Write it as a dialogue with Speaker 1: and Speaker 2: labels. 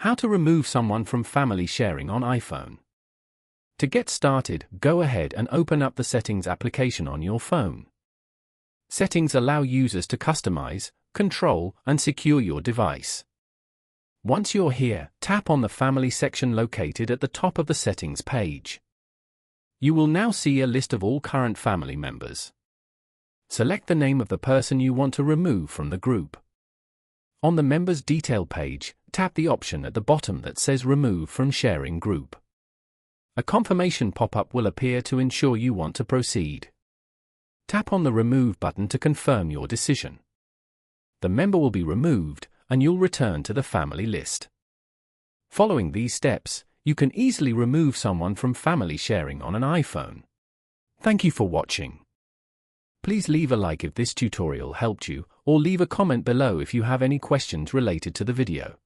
Speaker 1: How to remove someone from family sharing on iPhone. To get started, go ahead and open up the Settings application on your phone. Settings allow users to customize, control, and secure your device. Once you're here, tap on the Family section located at the top of the Settings page. You will now see a list of all current family members. Select the name of the person you want to remove from the group. On the Members Detail page, tap the option at the bottom that says Remove from Sharing Group. A confirmation pop-up will appear to ensure you want to proceed. Tap on the Remove button to confirm your decision. The member will be removed, and you'll return to the family list. Following these steps, you can easily remove someone from family sharing on an iPhone. Thank you for watching. Please leave a like if this tutorial helped you, or leave a comment below if you have any questions related to the video.